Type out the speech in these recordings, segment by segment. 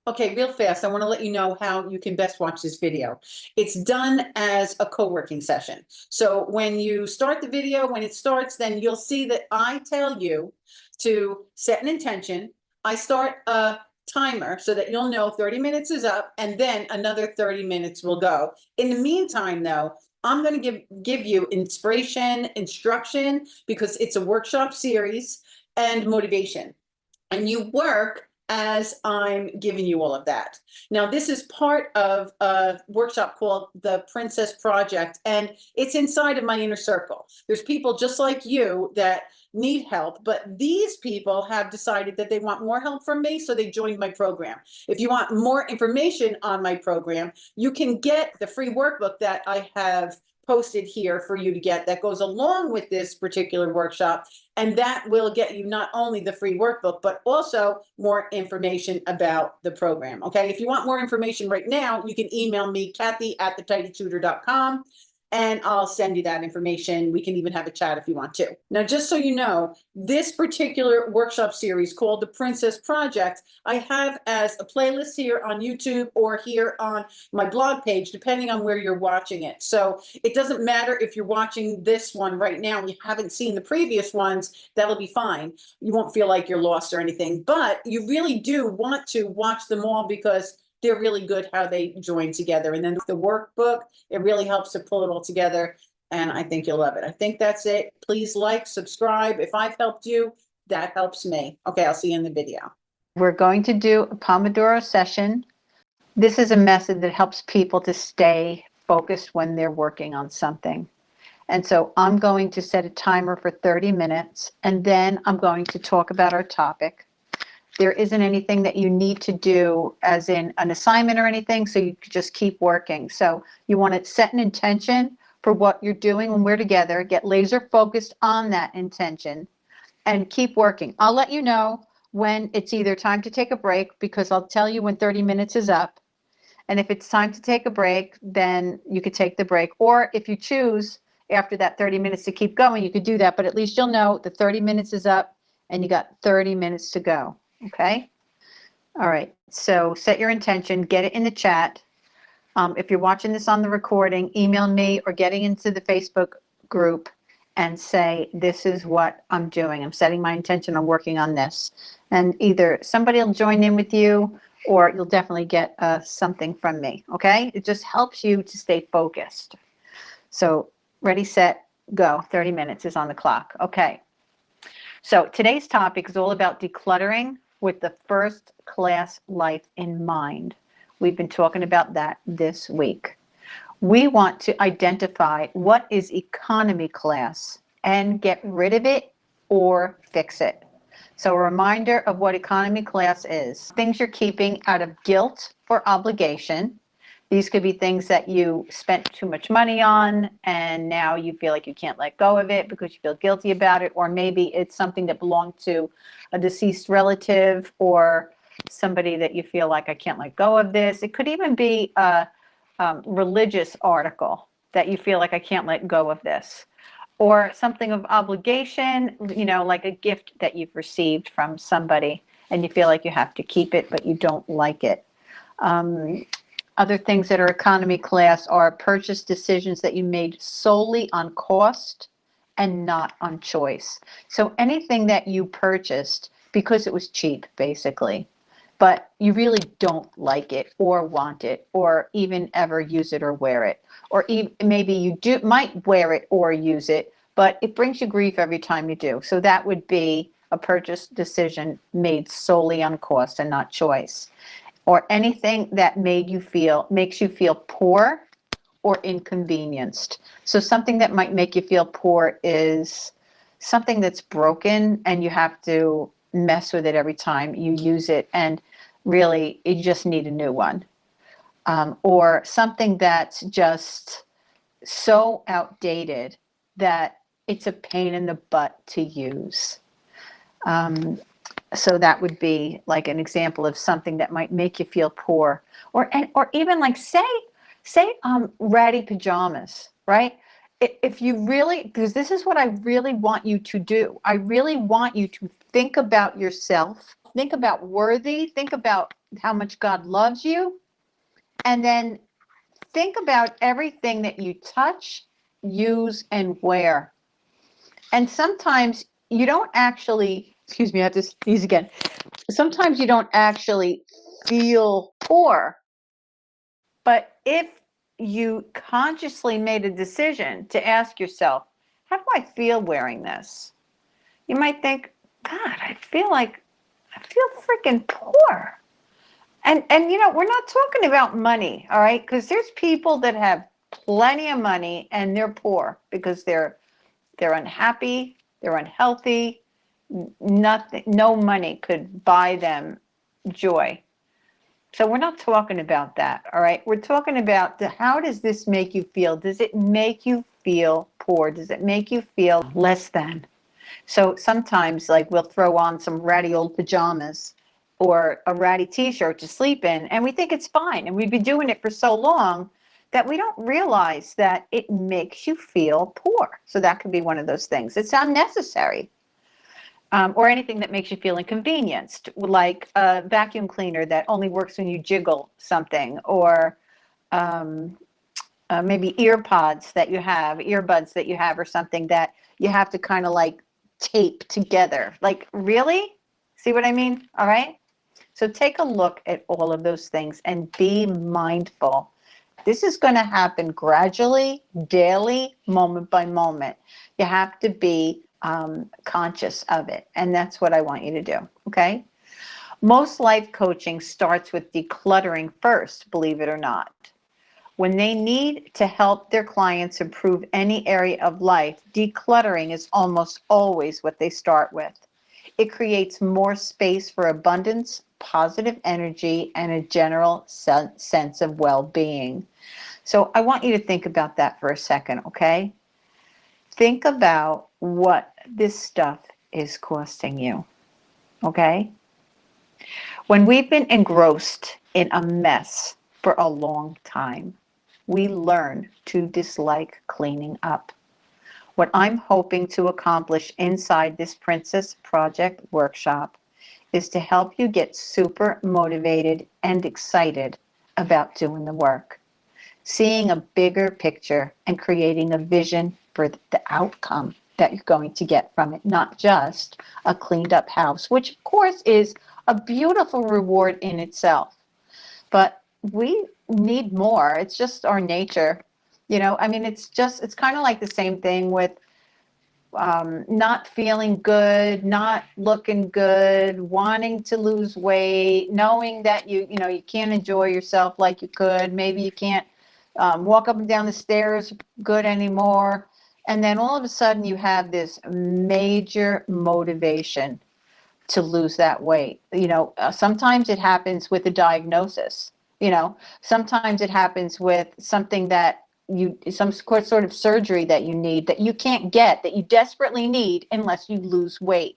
Okay, real fast, I want to let you know how you can best watch this video. It's done as a co-working session. So when you start the video, when it starts, then you'll see that I tell you to set an intention. I start a timer so that you'll know 30 minutes is up and then another 30 minutes will go. In the meantime, though, I'm going to give you inspiration, instruction, because it's a workshop series, and motivation. And you work as I'm giving you all of that. Now, this is part of a workshop called the Princess Project, and it's inside of my inner circle. There's people just like you that need help, but these people have decided that they want more help from me, so they joined my program. If you want more information on my program, you can get the free workbook that I have posted here for you to get that goes along with this particular workshop, and that will get you not only the free workbook, but also more information about the program. Okay, if you want more information right now, you can email me, Kathy@thetidytutor.com, and I'll send you that information. We can even have a chat if you want to. Now, just so you know, this particular workshop series called the Princess Project, I have as a playlist here on YouTube or here on my blog page, depending on where you're watching it. So it doesn't matter if you're watching this one right now and you haven't seen the previous ones, that'll be fine. You won't feel like you're lost or anything, but you really do want to watch them all because they're really good how they join together. And then the workbook, it really helps to pull it all together. And I think you'll love it. I think that's it. Please like, subscribe. If I've helped you, that helps me. Okay, I'll see you in the video. We're going to do a Pomodoro session. This is a method that helps people to stay focused when they're working on something. And so I'm going to set a timer for 30 minutes, and then I'm going to talk about our topic. There isn't anything that you need to do as in an assignment or anything, so you just keep working. So you want to set an intention for what you're doing when we're together, get laser focused on that intention, and keep working. I'll let you know when it's either time to take a break, because I'll tell you when 30 minutes is up. And if it's time to take a break, then you could take the break. Or if you choose after that 30 minutes to keep going, you could do that. But at least you'll know the 30 minutes is up and you got 30 minutes to go. Okay? All right. So set your intention, get it in the chat. If you're watching this on the recording, email me or getting into the Facebook group and say, this is what I'm doing. I'm setting my intention on working on this. And either somebody will join in with you or you'll definitely get something from me. Okay? It just helps you to stay focused. So ready, set, go. 30 minutes is on the clock. Okay. So today's topic is all about decluttering with the first class life in mind. We've been talking about that this week. We want to identify what is economy class and get rid of it or fix it. So a reminder of what economy class is. Things you're keeping out of guilt or obligation. These could be things that you spent too much money on and now you feel like you can't let go of it because you feel guilty about it, or maybe it's something that belonged to a deceased relative or somebody that you feel like, I can't let go of this. It could even be a religious article that you feel like, I can't let go of this, or something of obligation, like a gift that you've received from somebody and you feel like you have to keep it, but you don't like it. Other things that are economy class are purchase decisions that you made solely on cost and not on choice. So anything that you purchased because it was cheap, basically, but you really don't like it or want it or even ever use it or wear it. Or maybe you might wear it or use it, but it brings you grief every time you do. So that would be a purchase decision made solely on cost and not choice. Or anything that makes you feel poor or inconvenienced. So something that might make you feel poor is something that's broken and you have to mess with it every time you use it, and really you just need a new one. Or something that's just so outdated that it's a pain in the butt to use. So that would be like an example of something that might make you feel poor, or even like say ratty pajamas, right? If you really, because this is what I really want you to do. I really want you to think about yourself, think about worthy, think about how much God loves you, and then think about everything that you touch, use, and wear. And sometimes you don't actually, excuse me, I have to sneeze again. Sometimes you don't actually feel poor, but if you consciously made a decision to ask yourself, how do I feel wearing this? You might think, God, I feel freaking poor. And we're not talking about money, all right? Because there's people that have plenty of money and they're poor because they're unhappy, they're unhealthy. Nothing, no money could buy them joy. So we're not talking about that, all right? We're talking about how does this make you feel? Does it make you feel poor? Does it make you feel less than? So sometimes, like, we'll throw on some ratty old pajamas or a ratty t-shirt to sleep in, and we think it's fine. And we've been doing it for so long that we don't realize that it makes you feel poor. So that could be one of those things. It's unnecessary. Or anything that makes you feel inconvenienced, like a vacuum cleaner that only works when you jiggle something, or um, maybe earbuds that you have, or something that you have to kind of like tape together. Like, really? See what I mean? All right. So take a look at all of those things and be mindful. This is going to happen gradually, daily, moment by moment. You have to be conscious of it. And that's what I want you to do. Okay. Most life coaching starts with decluttering first, believe it or not. When they need to help their clients improve any area of life, decluttering is almost always what they start with. It creates more space for abundance, positive energy, and a general sense of well-being. So I want you to think about that for a second, okay? Think about what this stuff is costing you, okay? When we've been engrossed in a mess for a long time, we learn to dislike cleaning up. What I'm hoping to accomplish inside this Princess Project workshop is to help you get super motivated and excited about doing the work, seeing a bigger picture and creating a vision for the outcome that you're going to get from it, not just a cleaned up house, which of course is a beautiful reward in itself. But we need more. It's just our nature. I mean, it's kind of like the same thing with not feeling good, not looking good, wanting to lose weight, knowing that you can't enjoy yourself like you could. Maybe you can't walk up and down the stairs good anymore. And then all of a sudden you have this major motivation to lose that weight. Sometimes it happens with a diagnosis. Sometimes it happens with something that some sort of surgery that you need, that you can't get, that you desperately need unless you lose weight.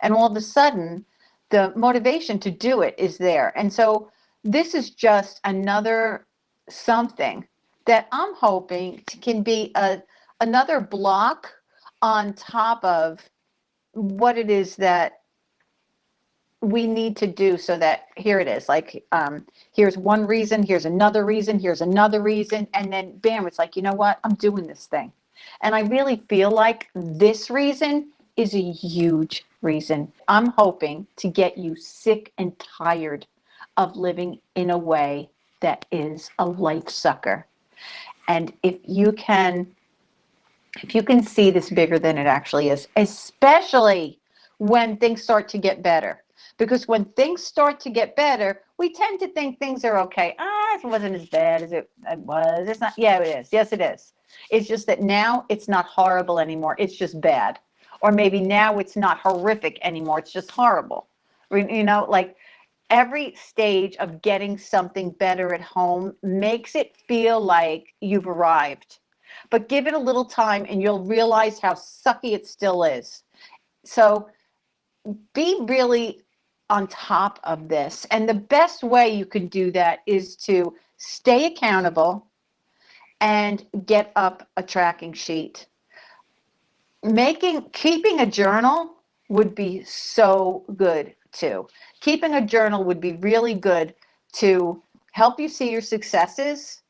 And all of a sudden, the motivation to do it is there. And so this is just another something that I'm hoping can be another block on top of what it is that we need to do, so that here it is, like, here's one reason, here's another reason, and then bam, it's like, you know what, I'm doing this thing. And I really feel like this reason is a huge reason. I'm hoping to get you sick and tired of living in a way that is a life sucker. And if you can see this bigger than it actually is, especially when things start to get better. Because when things start to get better, we tend to think things are okay. It wasn't as bad as it was. It's not. Yeah, it is. Yes, it is. It's just that now it's not horrible anymore. It's just bad. Or maybe now it's not horrific anymore. It's just horrible. Like, every stage of getting something better at home makes it feel like you've arrived. But give it a little time and you'll realize how sucky it still is. So be really on top of this. And the best way you can do that is to stay accountable and get up a tracking sheet. Keeping a journal would be so good too. keeping a journal would be really good to help you see your successes,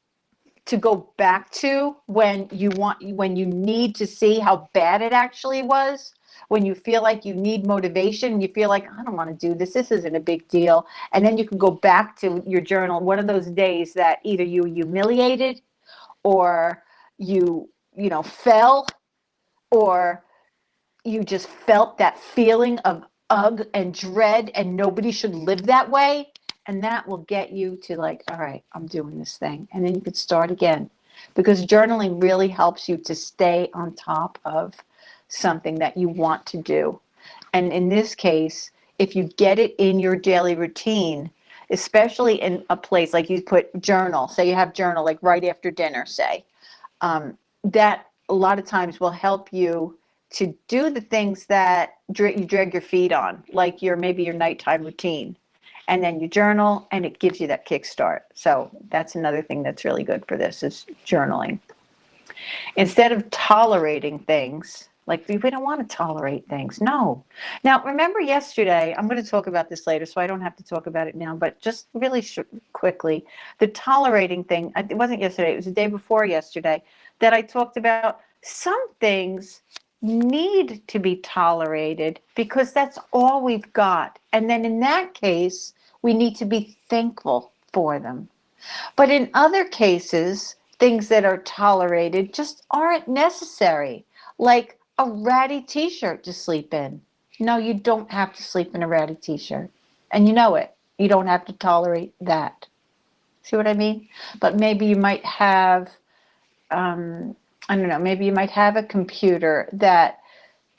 to go back to when you need to see how bad it actually was, when you feel like you need motivation, you feel like, I don't want to do this isn't a big deal. And then you can go back to your journal, one of those days that either you humiliated, or you fell, or you just felt that feeling of ugh and dread, and nobody should live that way. And that will get you to like, all right, I'm doing this thing. And then you could start again, because journaling really helps you to stay on top of something that you want to do. And in this case, if you get it in your daily routine, especially in a place like you put journal, say you have journal like right after dinner, say, that a lot of times will help you to do the things that you drag your feet on, like maybe your nighttime routine. And then you journal, and it gives you that kickstart. So that's another thing that's really good for this, is journaling. Instead of tolerating things, like we don't want to tolerate things. No. Now, remember yesterday, I'm going to talk about this later, so I don't have to talk about it now, but just really quickly, the tolerating thing, it wasn't yesterday, it was the day before yesterday, that I talked about some things need to be tolerated because that's all we've got. And then in that case, we need to be thankful for them. But in other cases, things that are tolerated just aren't necessary, like a ratty t-shirt to sleep in. No, you don't have to sleep in a ratty t-shirt. And you know it. You don't have to tolerate that. See what I mean? But maybe you might have, I don't know, maybe you might have a computer that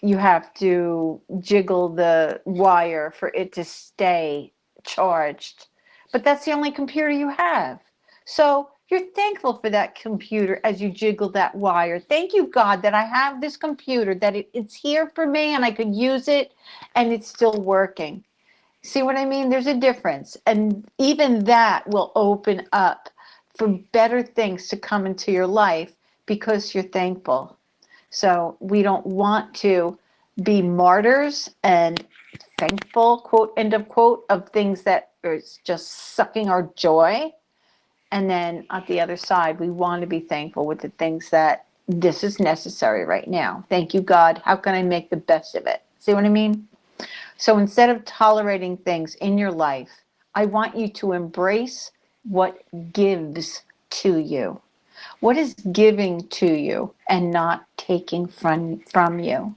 you have to jiggle the wire for it to stay charged. But that's the only computer you have. So you're thankful for that computer as you jiggle that wire. Thank you, God, that I have this computer, that it's here for me and I could use it and it's still working. See what I mean? There's a difference. And even that will open up for better things to come into your life because you're thankful. So we don't want to be martyrs and thankful, quote, end of quote, of things that are just sucking our joy. And then on the other side, we want to be thankful with the things that this is necessary right now. Thank you, God. How can I make the best of it? See what I mean? So instead of tolerating things in your life, I want you to embrace what gives to you. What is giving to you and not taking from you?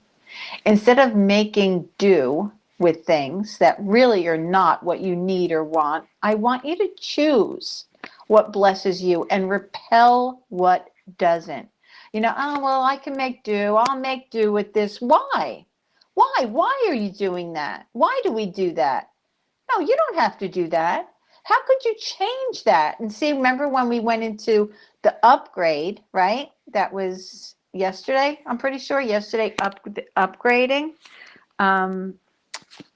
Instead of making do with things that really are not what you need or want, I want you to choose what blesses you and repel what doesn't. Oh, well, I can make do. I'll make do with this. Why? Why? Why are you doing that? Why do we do that? No, you don't have to do that. How could you change that? And see, remember when we went into the upgrade, right? That was yesterday, I'm pretty sure, yesterday, upgrading.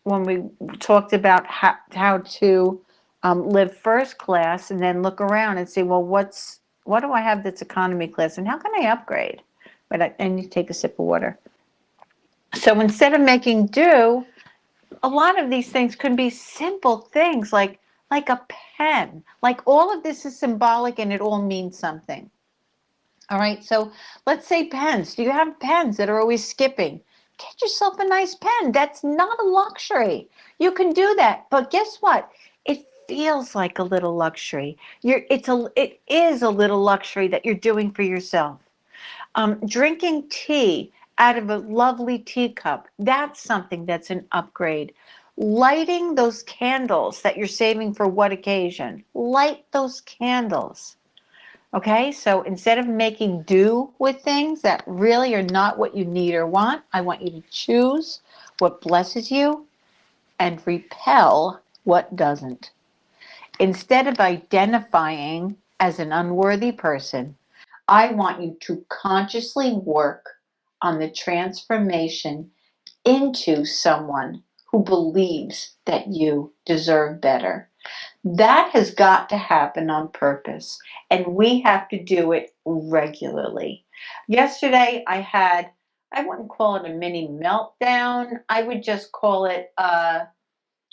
When we talked about how to live first class and then look around and say, well, what do I have that's economy class and how can I upgrade? And you take a sip of water. So instead of making do, a lot of these things could be simple things like a pen. Like all of this is symbolic and it all means something. All right, so let's say pens. Do you have pens that are always skipping? Get yourself a nice pen. That's not a luxury. You can do that. But guess what? It feels like a little luxury. It is a little luxury that you're doing for yourself. Drinking tea out of a lovely teacup, that's something that's an upgrade. Lighting those candles that you're saving for what occasion? Light those candles. Okay, so instead of making do with things that really are not what you need or want, I want you to choose what blesses you and repel what doesn't. Instead of identifying as an unworthy person, I want you to consciously work on the transformation into someone who believes that you deserve better. That has got to happen on purpose, and we have to do it regularly. Yesterday, I wouldn't call it a mini meltdown. I would just call it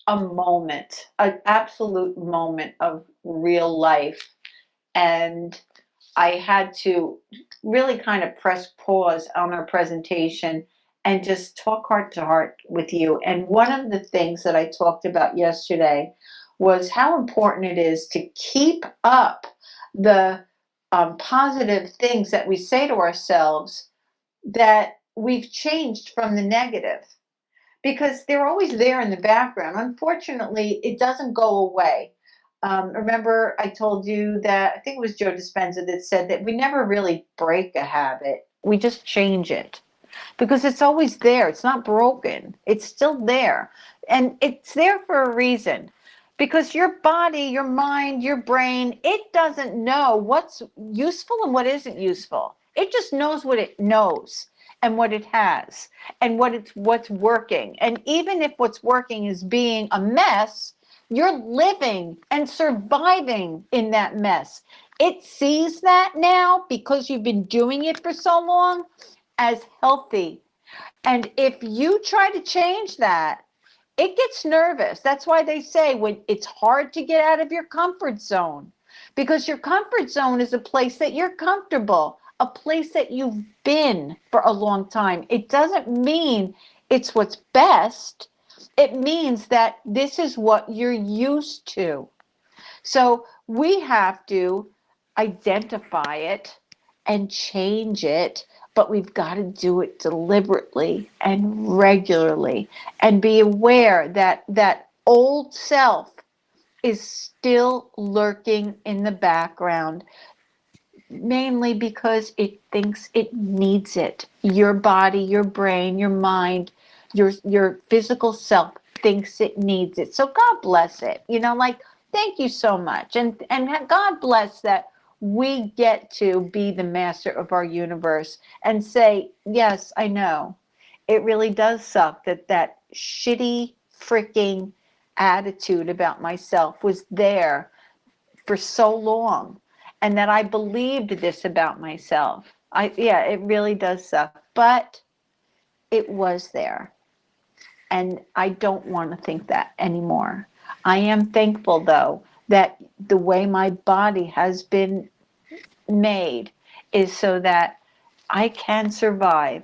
a moment, an absolute moment of real life. And I had to really kind of press pause on our presentation and just talk heart to heart with you. And one of the things that I talked about yesterday was how important it is to keep up the positive things that we say to ourselves, that we've changed from the negative, because they're always there in the background. Unfortunately, it doesn't go away. Remember, I told you that, I think it was Joe Dispenza that said that we never really break a habit, we just change it, because it's always there. It's not broken, it's still there. And it's there for a reason, because your body, your mind, your brain, it doesn't know what's useful and what isn't useful. It just knows what it knows and what it has and what's working. And even if what's working is being a mess, you're living and surviving in that mess. It sees that now, because you've been doing it for so long, as healthy. And if you try to change that, it gets nervous. That's why they say when it's hard to get out of your comfort zone, because your comfort zone is a place that you're comfortable, a place that you've been for a long time. It doesn't mean it's what's best. It means that this is what you're used to. So we have to identify it and change it, but we've got to do it deliberately and regularly, and be aware that that old self is still lurking in the background, mainly because it thinks it needs it. Your body, your brain, your mind, your physical self thinks it needs it. So God bless it. Like, thank you so much. And God bless that we get to be the master of our universe and say, yes, I know. It really does suck that that shitty freaking attitude about myself was there for so long, and that I believed this about myself. Yeah, it really does suck, but it was there. And I don't want to think that anymore. I am thankful, though, that the way my body has been made is so that I can survive,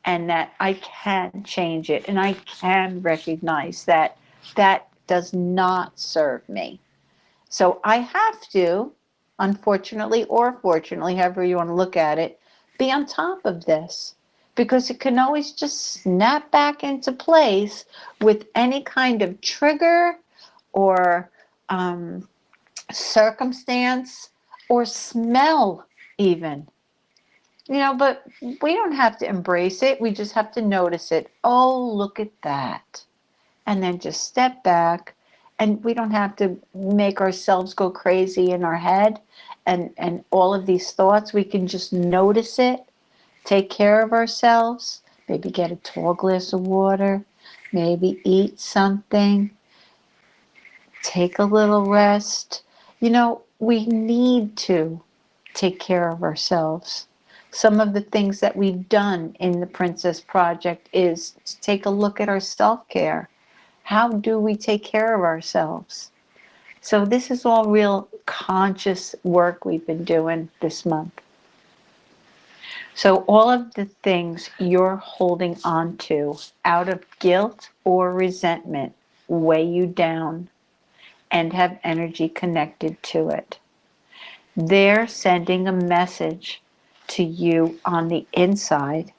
and that I can change it, and I can recognize that that does not serve me. So I have to, unfortunately or fortunately, however you want to look at it, be on top of this, because it can always just snap back into place with any kind of trigger or circumstance or smell even. But we don't have to embrace it. We just have to notice it. Oh, look at that. And then just step back. And we don't have to make ourselves go crazy in our head and all of these thoughts. We can just notice it, take care of ourselves, maybe get a tall glass of water, maybe eat something, take a little rest. We need to take care of ourselves. Some of the things that we've done in the Princess Project is to take a look at our self-care. How do we take care of ourselves? So this is all real conscious work we've been doing this month. So all of the things you're holding on to out of guilt or resentment weigh you down and have energy connected to it. They're sending a message to you on the inside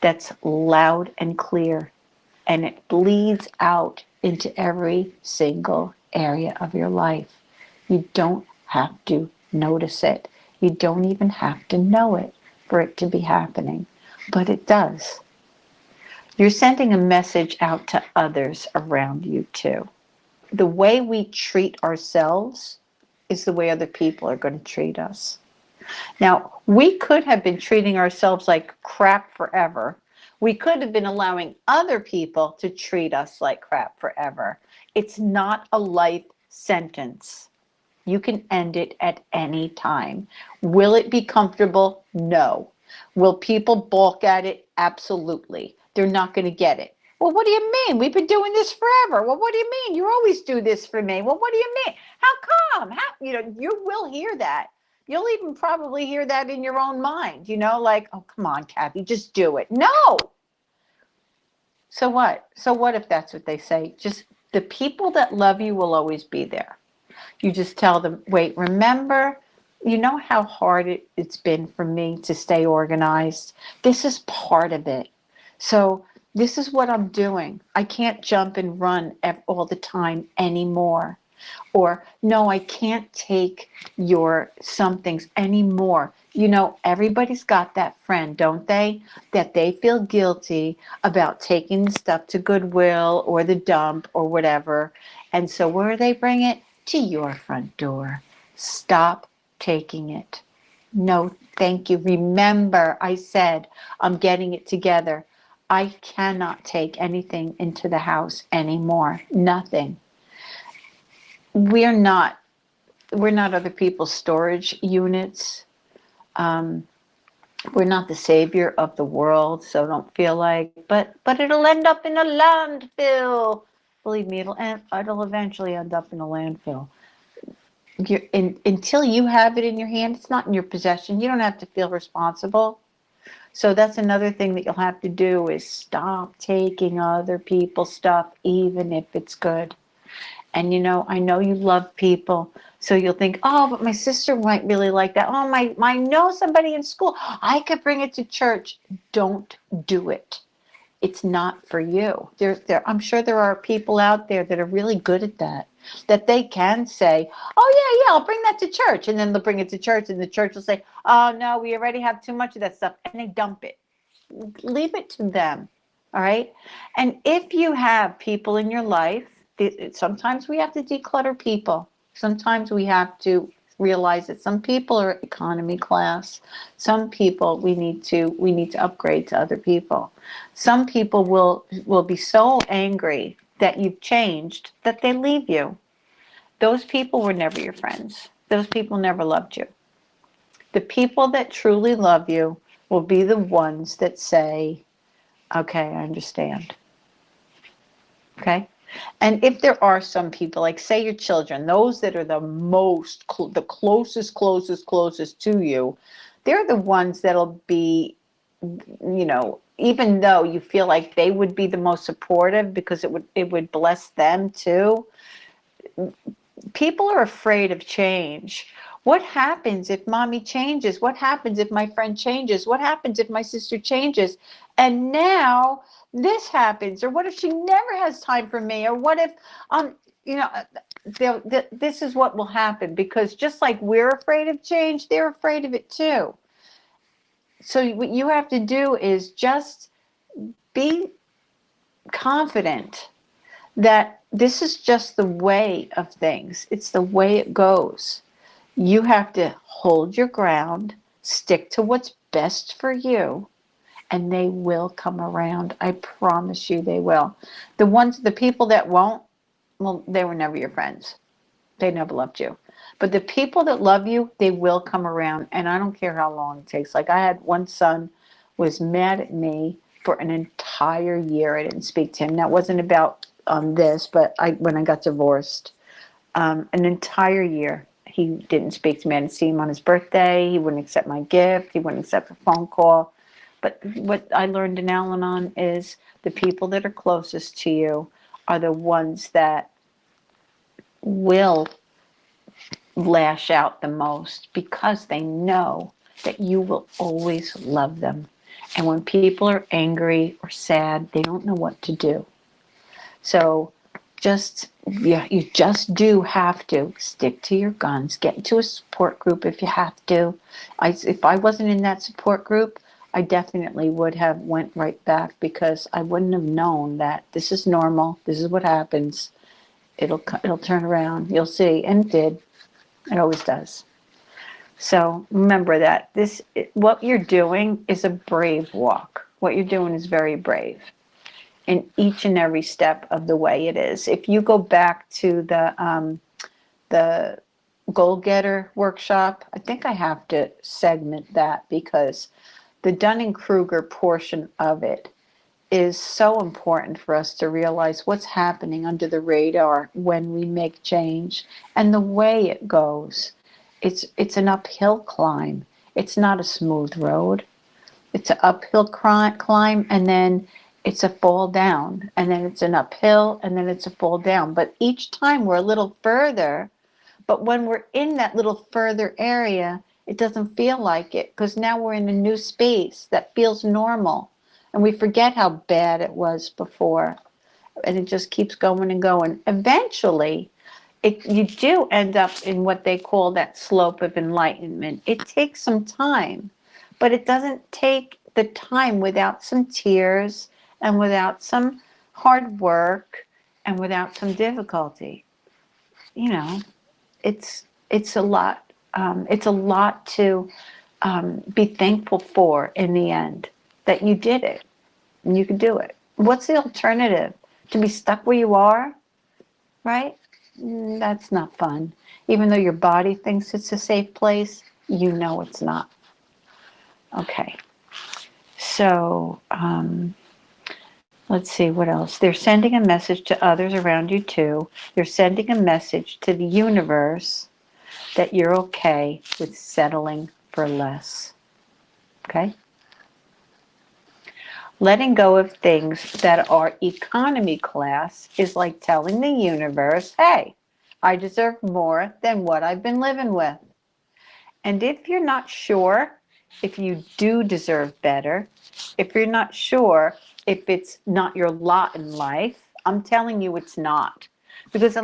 that's loud and clear, and it bleeds out into every single area of your life. You don't have to notice it. You don't even have to know it for it to be happening, but it does. You're sending a message out to others around you too. The way we treat ourselves is the way other people are going to treat us. Now, we could have been treating ourselves like crap forever. We could have been allowing other people to treat us like crap forever. It's not a life sentence. You can end it at any time. Will it be comfortable? No. Will people balk at it? Absolutely. They're not going to get it. Well, what do you mean? We've been doing this forever. Well, what do you mean? You always do this for me. Well, what do you mean? How come? You will hear that. You'll even probably hear that in your own mind, like, oh, come on, Kathy, just do it. No. So what? So what if that's what they say? Just the people that love you will always be there. You just tell them, wait, remember, you know how hard it's been for me to stay organized? This is part of it. So this is what I'm doing. I can't jump and run all the time anymore. Or, no, I can't take your somethings anymore. Everybody's got that friend, don't they? That they feel guilty about taking the stuff to Goodwill or the dump or whatever. And so where do they bring it? To your front door. Stop taking it. No, thank you. Remember, I said I'm getting it together. I cannot take anything into the house anymore. Nothing. We're not other people's storage units. We're not the savior of the world, so don't feel like, but it'll end up in a landfill. Believe me, it'll eventually end up in a landfill. Until you have it in your hand, it's not in your possession. You don't have to feel responsible. So that's another thing that you'll have to do is stop taking other people's stuff, even if it's good. And I know you love people, so you'll think, oh, but my sister might really like that. Oh, I know somebody in school. I could bring it to church. Don't do it. It's not for you. I'm sure there are people out there that are really good at that they can say, oh, yeah, I'll bring that to church. And then they'll bring it to church, and the church will say, oh, no, we already have too much of that stuff. And they dump it. Leave it to them. All right. And if you have people in your life, sometimes we have to declutter people. Sometimes we have to realize that some people are economy class. Some people we need to upgrade to other people. Some people will be so angry that you've changed that they leave you. Those people were never your friends. Those people never loved you. The people that truly love you will be the ones that say, okay, I understand. Okay? And if there are some people, like say your children, those that are the closest to you, they're the ones that'll be, even though you feel like they would be the most supportive because it would bless them too. People are afraid of change. What happens if mommy changes? What happens if my friend changes? What happens if my sister changes? And now this happens. Or what if she never has time for me? Or what if, this is what will happen. Because just like we're afraid of change, they're afraid of it too. So what you have to do is just be confident that this is just the way of things. It's the way it goes. You have to hold your ground, stick to what's best for you, and they will come around. I promise you they will. The people that won't, well, they were never your friends. They never loved you. But the people that love you, they will come around, and I don't care how long it takes. Like I had one son was mad at me for an entire year. I didn't speak to him. That wasn't about this, but when I got divorced, an entire year he didn't speak to me. I didn't see him on his birthday. He wouldn't accept my gift. He wouldn't accept a phone call. But what I learned in Al-Anon is the people that are closest to you are the ones that will lash out the most because they know that you will always love them. And when people are angry or sad, they don't know what to do. So you just do have to stick to your guns, get into a support group if you have to. If I wasn't in that support group, I definitely would have went right back because I wouldn't have known that this is normal. This is what happens. It'll turn around. You'll see. And it did. It always does. So remember that what you're doing is a brave walk. What you're doing is very brave in each and every step of the way it is. If you go back to the goal getter workshop, I think I have to segment that because the Dunning-Kruger portion of it is so important for us to realize what's happening under the radar when we make change and the way it goes. It's an uphill climb. It's not a smooth road. It's an uphill climb, and then it's a fall down, and then it's an uphill, and then it's a fall down. But each time we're a little further, but when we're in that little further area, it doesn't feel like it because now we're in a new space that feels normal. And we forget how bad it was before. And it just keeps going and going. Eventually, you do end up in what they call that slope of enlightenment. It takes some time, but it doesn't take the time without some tears and without some hard work and without some difficulty. You know, it's a lot. It's a lot to be thankful for in the end that you did it and you can do it. What's the alternative? To be stuck where you are, right? That's not fun. Even though your body thinks it's a safe place, you know it's not. Okay. So, let's see what else. They're sending a message to others around you too. They're sending a message to the universe that you're okay with settling for less. Okay? Letting go of things that are economy class is like telling the universe, hey, I deserve more than what I've been living with. And if you're not sure if you do deserve better, if you're not sure if it's not your lot in life, I'm telling you it's not. Because,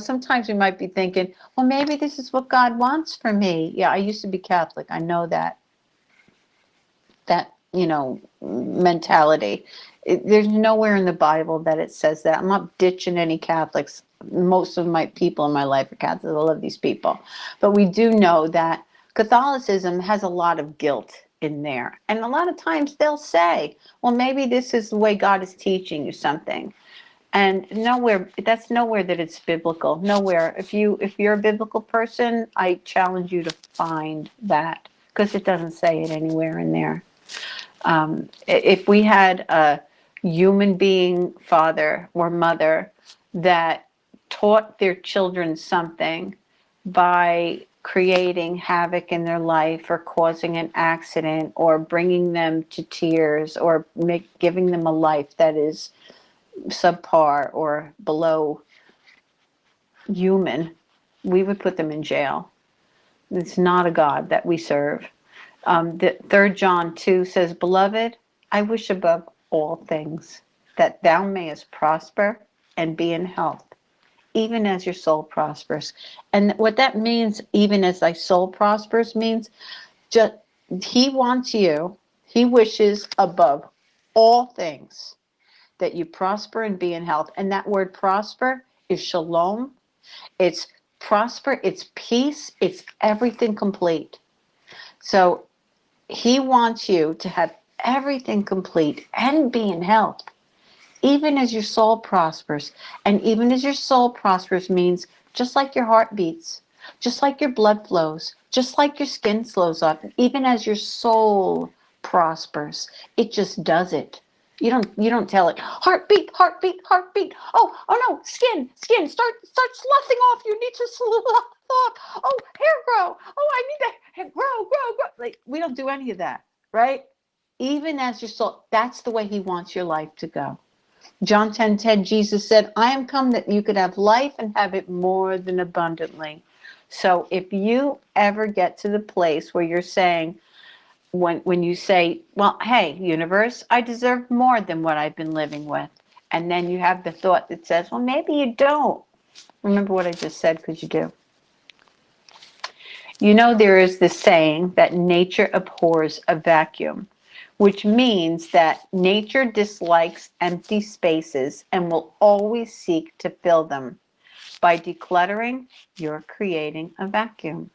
sometimes we might be thinking, well, maybe this is what God wants for me. Yeah, I used to be Catholic. I know that mentality. There's nowhere in the Bible that it says that. I'm not ditching any Catholics. Most of my people in my life are Catholics. I love these people. But we do know that Catholicism has a lot of guilt in there. And a lot of times they'll say, well, maybe this is the way God is teaching you something. And that's nowhere that it's biblical. Nowhere. If you're a biblical person, I challenge you to find that, because it doesn't say it anywhere in there. If we had a human being father or mother that taught their children something by creating havoc in their life or causing an accident or bringing them to tears or giving them a life that is subpar or below human, we would put them in jail. It's not a God that we serve. The 3 John 2 says, Beloved, I wish above all things that thou mayest prosper and be in health, even as your soul prospers. And what that means, even as thy soul prospers, means just he wants you, he wishes above all things that you prosper and be in health. And that word prosper is shalom. It's prosper, it's peace, it's everything complete. So he wants you to have everything complete and be in health, even as your soul prospers. And even as your soul prospers means just like your heart beats, just like your blood flows, just like your skin slows up, even as your soul prospers, it just does it. You don't tell it, heartbeat, heartbeat, heartbeat. Oh no, skin, start sloughing off. You need to slough off. Oh, hair grow. Oh, I need that hair grow. Like, we don't do any of that, right? Even as your soul, that's the way he wants your life to go. John 10:10, Jesus said, I am come that you could have life and have it more than abundantly. So if you ever get to the place where you're saying, when you say, well, hey, universe, I deserve more than what I've been living with. And then you have the thought that says, well, maybe you don't. Remember what I just said, because you do. There is this saying that nature abhors a vacuum, which means that nature dislikes empty spaces and will always seek to fill them. By decluttering, you're creating a vacuum.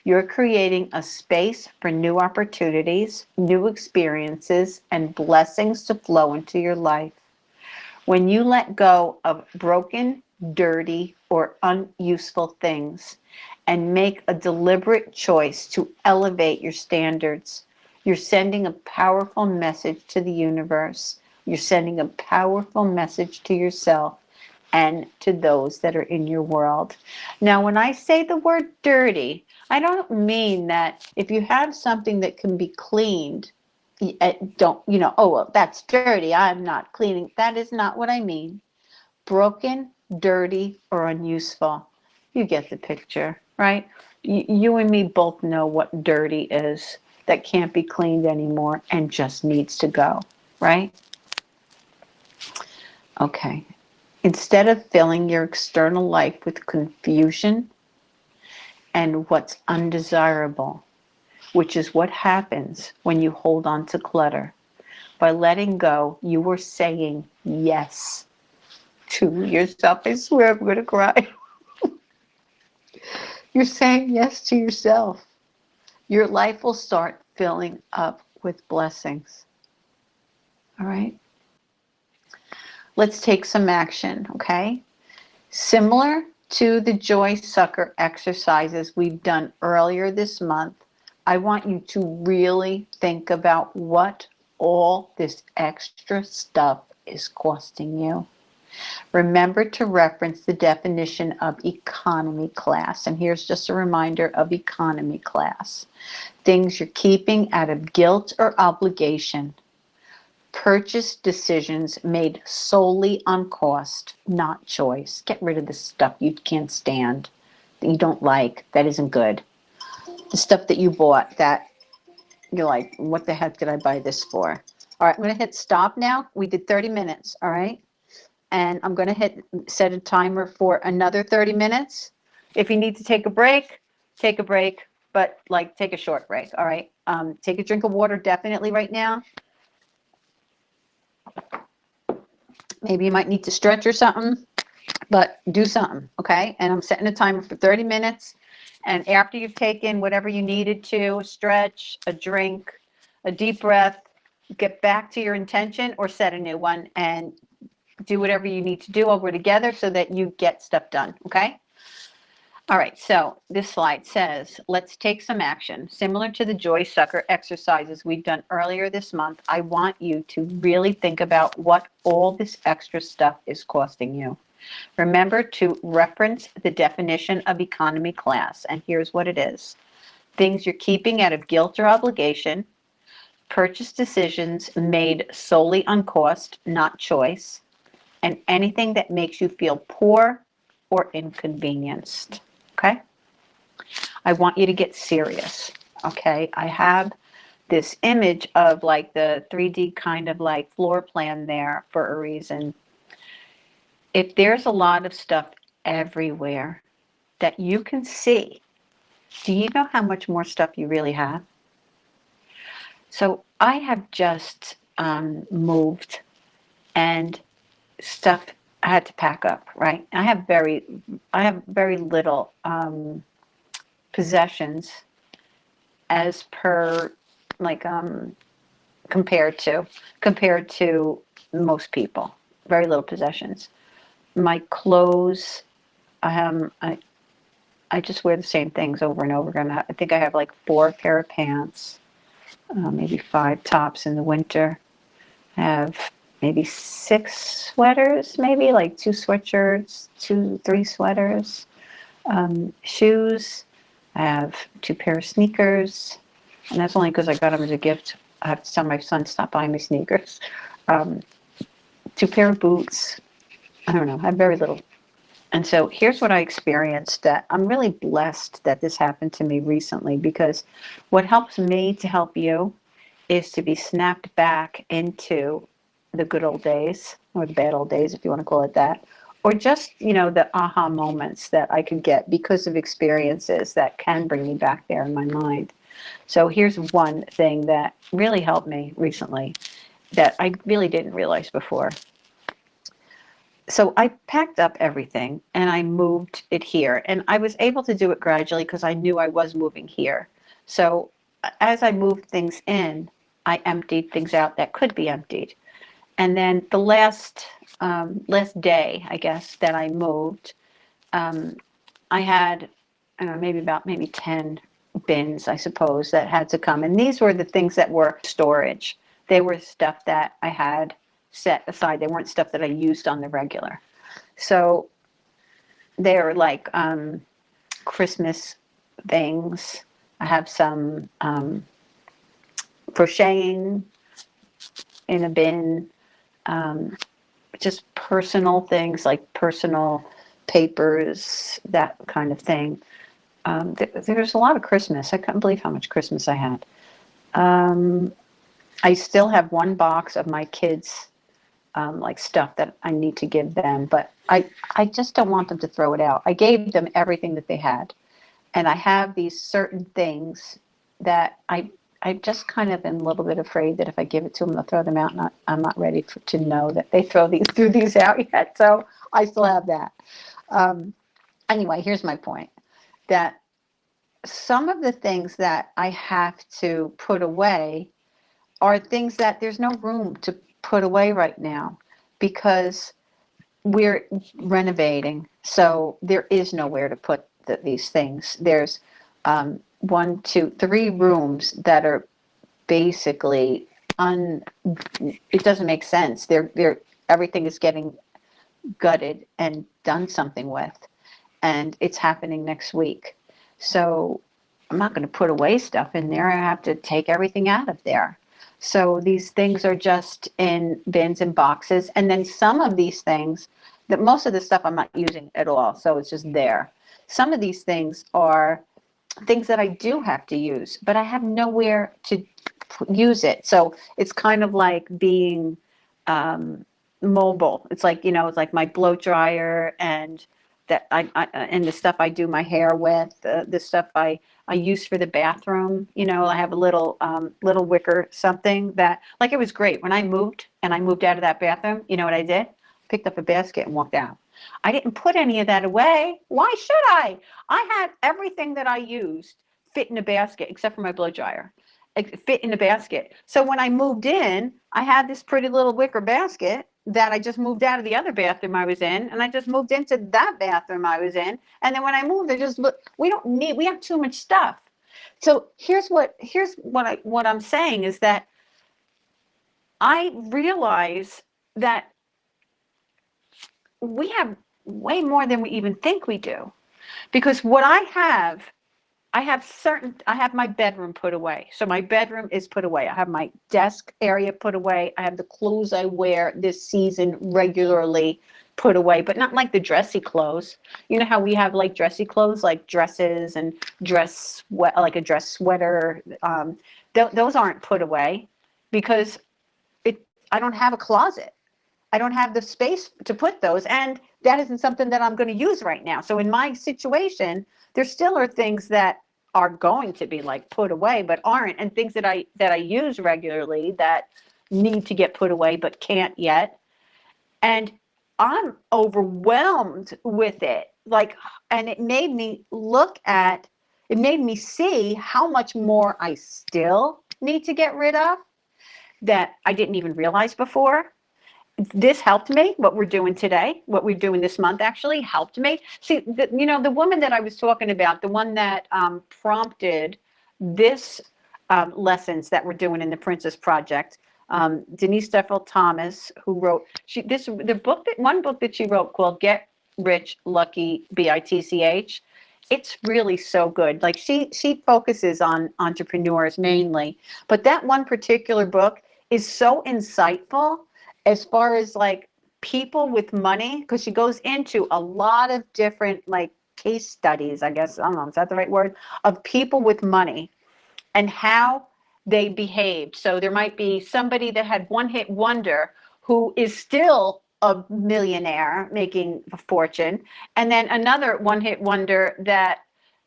You're creating a space for new opportunities, new experiences, and blessings to flow into your life. When you let go of broken, dirty, or unuseful things and make a deliberate choice to elevate your standards, you're sending a powerful message to the universe. You're sending a powerful message to yourself and to those that are in your world. Now, when I say the word dirty, I don't mean that if you have something that can be cleaned, don't, oh, well, that's dirty, I'm not cleaning. That is not what I mean. Broken, dirty, or unuseful. You get the picture, right? You and me both know what dirty is, that can't be cleaned anymore and just needs to go, right? Okay. Instead of filling your external life with confusion and what's undesirable, which is what happens when you hold on to clutter, by letting go, you are saying yes to yourself. I swear I'm going to cry. You're saying yes to yourself. Your life will start filling up with blessings. All right? Let's take some action, okay? Similar to the joy sucker exercises we've done earlier this month, I want you to really think about what all this extra stuff is costing you. Remember to reference the definition of economy class. And here's just a reminder of economy class. Things you're keeping out of guilt or obligation. Purchase decisions made solely on cost, not choice. Get rid of the stuff you can't stand, that you don't like, that isn't good. The stuff that you bought that you're like, what the heck did I buy this for? All right, I'm going to hit stop now. We did 30 minutes, all right? And I'm going to set a timer for another 30 minutes. If you need to take a break, but like take a short break, all right? Take a drink of water definitely right now. Maybe you might need to stretch or something, but do something, okay? And I'm setting a timer for 30 minutes. And after you've taken whatever you needed to, a stretch, a drink, a deep breath, get back to your intention or set a new one and do whatever you need to do over together so that you get stuff done, okay? All right, so this slide says, let's take some action. Similar to the joy sucker exercises we've done earlier this month, I want you to really think about what all this extra stuff is costing you. Remember to reference the definition of economy class, and here's what it is. Things you're keeping out of guilt or obligation, purchase decisions made solely on cost, not choice, and anything that makes you feel poor or inconvenienced. Okay? I want you to get serious. Okay? I have this image of like the 3D kind of like floor plan there for a reason. If there's a lot of stuff everywhere that you can see, do you know how much more stuff you really have? So I have just moved and stuff I had to pack up, right? I have very little possessions as per like compared to most people. Very little possessions. My clothes, I just wear the same things over and over again. I think I have like 4 pair of pants, maybe 5 tops in the winter. I have maybe 6 sweaters, maybe like 2 sweatshirts, 3 sweaters, shoes. I have 2 pair of sneakers, and that's only because I got them as a gift. I have to tell my son stop buying me sneakers. 2 pair of boots. I don't know. I have very little. And so here's what I experienced, that I'm really blessed that this happened to me recently, because what helps me to help you is to be snapped back into the good old days, or the bad old days, if you want to call it that, or just, the aha moments that I could get because of experiences that can bring me back there in my mind. So here's one thing that really helped me recently that I really didn't realize before. So I packed up everything and I moved it here, and I was able to do it gradually because I knew I was moving here. So as I moved things in, I emptied things out that could be emptied. And then the last day, I guess, that I moved, I had maybe 10 bins, I suppose, that had to come. And these were the things that were storage. They were stuff that I had set aside. They weren't stuff that I used on the regular. So they're like Christmas things. I have some crocheting in a bin, just personal things like personal papers, that kind of thing. There's a lot of Christmas. I couldn't believe how much Christmas I had. I still have one box of my kids' like stuff that I need to give them, but I just don't want them to throw it out. I gave them everything that they had, and I have these certain things that I just kind of am a little bit afraid that if I give it to them, they'll throw them out, and I'm not ready to know that they threw these out yet. So I still have that. Anyway, here's my point, that some of the things that I have to put away are things that there's no room to put away right now because we're renovating. So there is nowhere to put these things. There's 1, 2, 3 rooms that are basically it doesn't make sense. Everything is getting gutted and done something with, and it's happening next week. So I'm not going to put away stuff in there. I have to take everything out of there. So these things are just in bins and boxes. And then some of these things, that most of the stuff I'm not using at all, so it's just there. Some of these things are things that I do have to use, but I have nowhere to use it. So it's kind of like being mobile. It's like, it's like my blow dryer and that and the stuff I do my hair with, the stuff I use for the bathroom. I have a little wicker something that, like, it was great when I moved out of that bathroom. You know what I did? Picked up a basket and walked out. I didn't put any of that away. Why should I? I had everything that I used fit in a basket except for my blow dryer. It fit in a basket. So when I moved in, I had this pretty little wicker basket that I just moved out of the other bathroom I was in, and I just moved into that bathroom I was in. And then when I moved, we have too much stuff. So here's what I'm saying is that I realize that we have way more than we even think we do. Because what I have my bedroom put away. So my bedroom is put away. I have my desk area put away. I have the clothes I wear this season regularly put away, but not like the dressy clothes. You know how we have like dressy clothes, like dresses and like a dress sweater. Those aren't put away because I don't have a closet. I don't have the space to put those, and that isn't something that I'm going to use right now. So in my situation, there still are things that are going to be like put away, but aren't, and things that I use regularly that need to get put away but can't yet. And I'm overwhelmed with it. And it made me see how much more I still need to get rid of that I didn't even realize before. This helped me. What we're doing today, what we're doing this month actually helped me. See, the woman that I was talking about, the one that prompted this lessons that we're doing in the Princess Project, Denise Duffield Thomas, who wrote one book that she wrote called Get Rich Lucky BITCH. It's really so good. Like she focuses on entrepreneurs mainly, but that one particular book is so insightful as far as like people with money, because she goes into a lot of different like case studies, I guess, I don't know, is that the right word, of people with money and how they behaved. So there might be somebody that had one hit wonder who is still a millionaire making a fortune, and then another one hit wonder that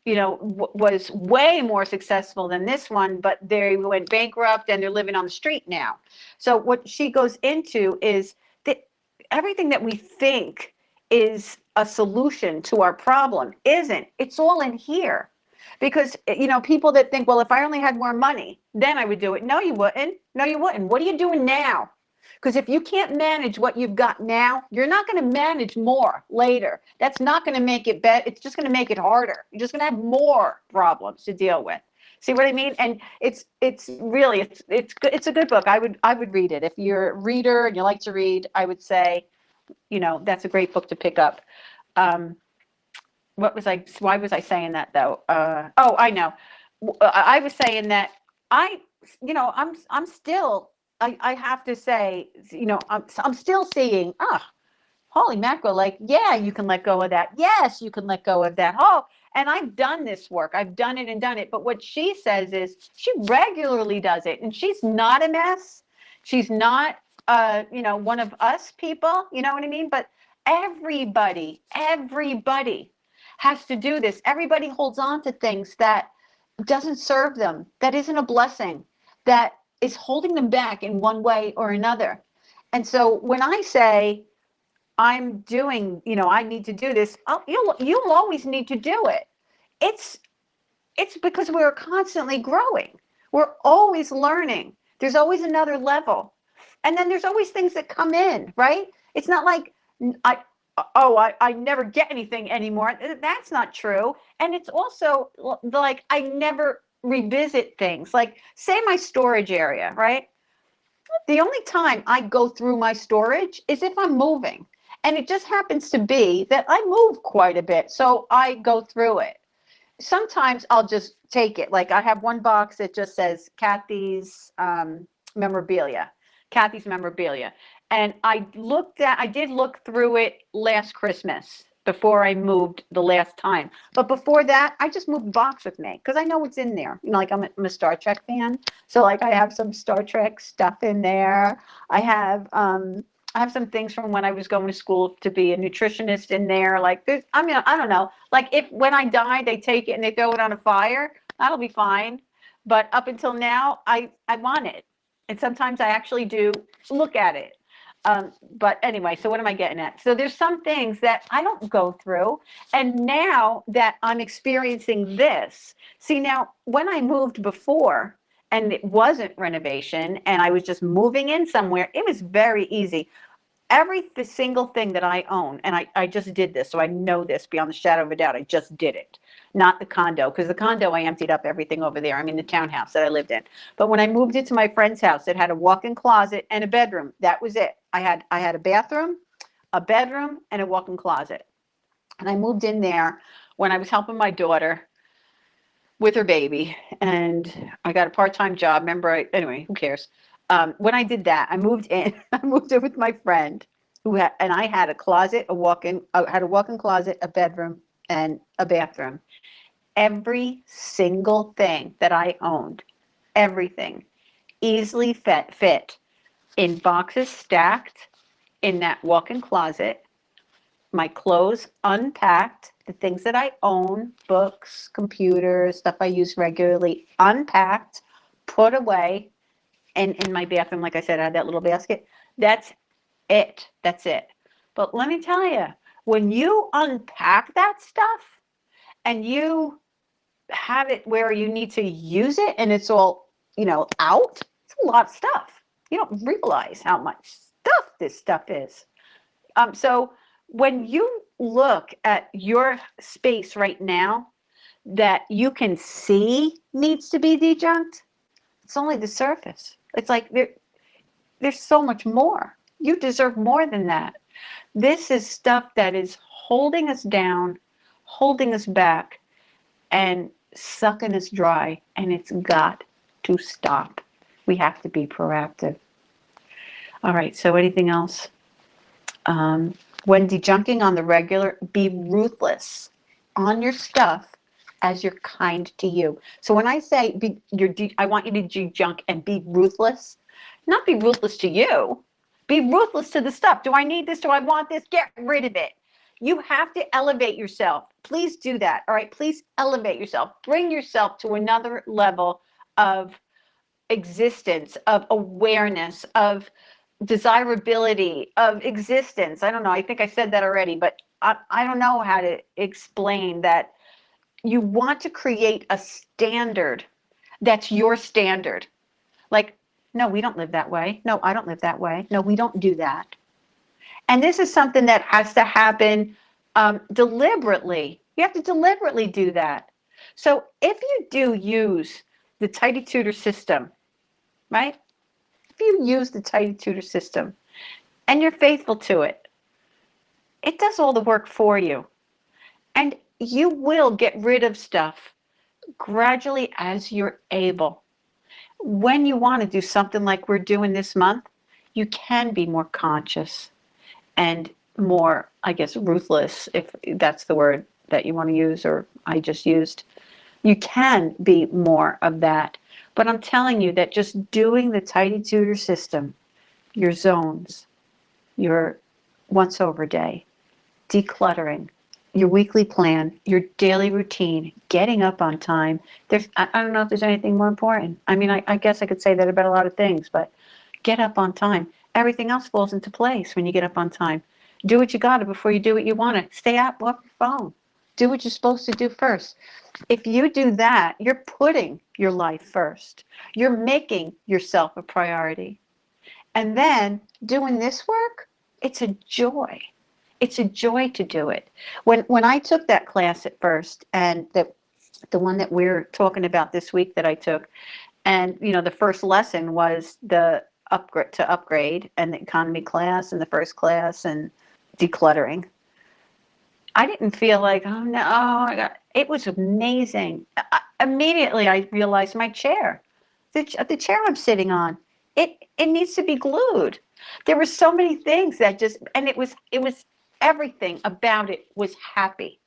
was way more successful than this one, but they went bankrupt and they're living on the street now. So what she goes into is that everything that we think is a solution to our problem isn't. It's all in here. Because, people that think, well, if I only had more money, then I would do it. No, you wouldn't. No, you wouldn't. What are you doing now? Because if you can't manage what you've got now, you're not going to manage more later. That's not going to make it better. It's just going to make it harder. You're just going to have more problems to deal with. See what I mean? And it's really it's good. It's a good book. I would read it. If you're a reader and you like to read, I would say, that's a great book to pick up. Um, why was I saying that though? Oh, I know. I was saying that I, I'm still, I have to say, I'm still seeing, holy mackerel, like, yeah, you can let go of that. Yes, you can let go of that. Oh, and I've done this work. I've done it and done it. But what she says is she regularly does it, and she's not a mess. She's not, one of us people, you know what I mean? But everybody has to do this. Everybody holds on to things that doesn't serve them, that isn't a blessing, that is holding them back in one way or another. And so when I say, I'm doing, I need to do this. You'll always need to do it. It's it's because we're constantly growing. We're always learning. There's always another level. And then there's always things that come in, right? It's not like I never get anything anymore. That's not true. And it's also like I never revisit things. Like say my storage area, right? The only time I go through my storage is if I'm moving. And it just happens to be that I move quite a bit. So I go through it. Sometimes I'll just take it. Like I have one box that just says memorabilia, Kathy's memorabilia. And I did look through it last Christmas before I moved the last time. But before that, I just moved the box with me because I know what's in there. Like I'm a Star Trek fan. So like I have some Star Trek stuff in there. I have some things from when I was going to school to be a nutritionist in there. Like, I don't know. Like, if when I die, they take it and they throw it on a fire, that'll be fine. But up until now, I want it. And sometimes I actually do look at it. But anyway, so what am I getting at? So there's some things that I don't go through. And now that I'm experiencing this, see, now when I moved before, and it wasn't renovation and I was just moving in somewhere, it was very easy. Every single thing that I own, and I just did this, so I know this beyond the shadow of a doubt. I just did it, not the condo, because the condo I emptied up everything over there. I mean, the townhouse that I lived in. But when I moved into my friend's house, it had a walk-in closet and a bedroom. That was it. I had a bathroom, a bedroom, and a walk-in closet. And I moved in there when I was helping my daughter with her baby, and I got a part-time job. Remember, anyway, who cares? When I did that, I moved in. I moved in with my friend, and I had a closet, I had a walk-in closet, a bedroom, and a bathroom. Every single thing that I owned, everything, easily fit in boxes stacked in that walk-in closet. My clothes unpacked, the things that I own, books, computers, stuff I use regularly, unpacked, put away. And in my bathroom, like I said, I had that little basket. That's it. That's it. But let me tell you, when you unpack that stuff and you have it where you need to use it and it's all, out, it's a lot of stuff. You don't realize how much stuff this stuff is. So when you look at your space right now that you can see needs to be dejunked, it's only the surface. It's like there's so much more. You deserve more than that. This is stuff that is holding us down, holding us back, and sucking us dry, and it's got to stop. We have to be proactive. All right, so anything else? When dejunking on the regular, be ruthless on your stuff as you're kind to you. So when I say I want you to dejunk and be ruthless, not be ruthless to you, be ruthless to the stuff. Do I need this? Do I want this? Get rid of it. You have to elevate yourself. Please do that. All right. Please elevate yourself. Bring yourself to another level of existence, of awareness, of desirability, of existence. I don't know. I think I said that already, but I don't know how to explain that. You want to create a standard that's your standard. Like, no, we don't live that way. No, I don't live that way. No, we don't do that. And this is something that has to happen deliberately. You have to deliberately do that. So if you do use the Tidy Tutor system, right? If you use the Tidy Tutor system and you're faithful to it, it does all the work for you. And you will get rid of stuff gradually as you're able. When you want to do something like we're doing this month, you can be more conscious and more, I guess, ruthless, if that's the word that you want to use or I just used. You can be more of that. But I'm telling you that just doing the Tidy Tutor system, your zones, your once over day, decluttering, your weekly plan, your daily routine, getting up on time. I don't know if there's anything more important. I mean, I guess I could say that about a lot of things, but get up on time. Everything else falls into place when you get up on time. Do what you got to before you do what you want to. Stay up off your phone. Do what you're supposed to do first. If you do that, you're putting your life first. You're making yourself a priority. And then doing this work, it's a joy. It's a joy to do it. When I took that class at first, and the one that we're talking about this week that I took, and the first lesson was the upgrade and the economy class and the first class and decluttering. I didn't feel like, oh no, oh my God. It was amazing. Immediately I realized my chair, the chair I'm sitting on, it needs to be glued. There were so many things that just, and it was everything about it was happy.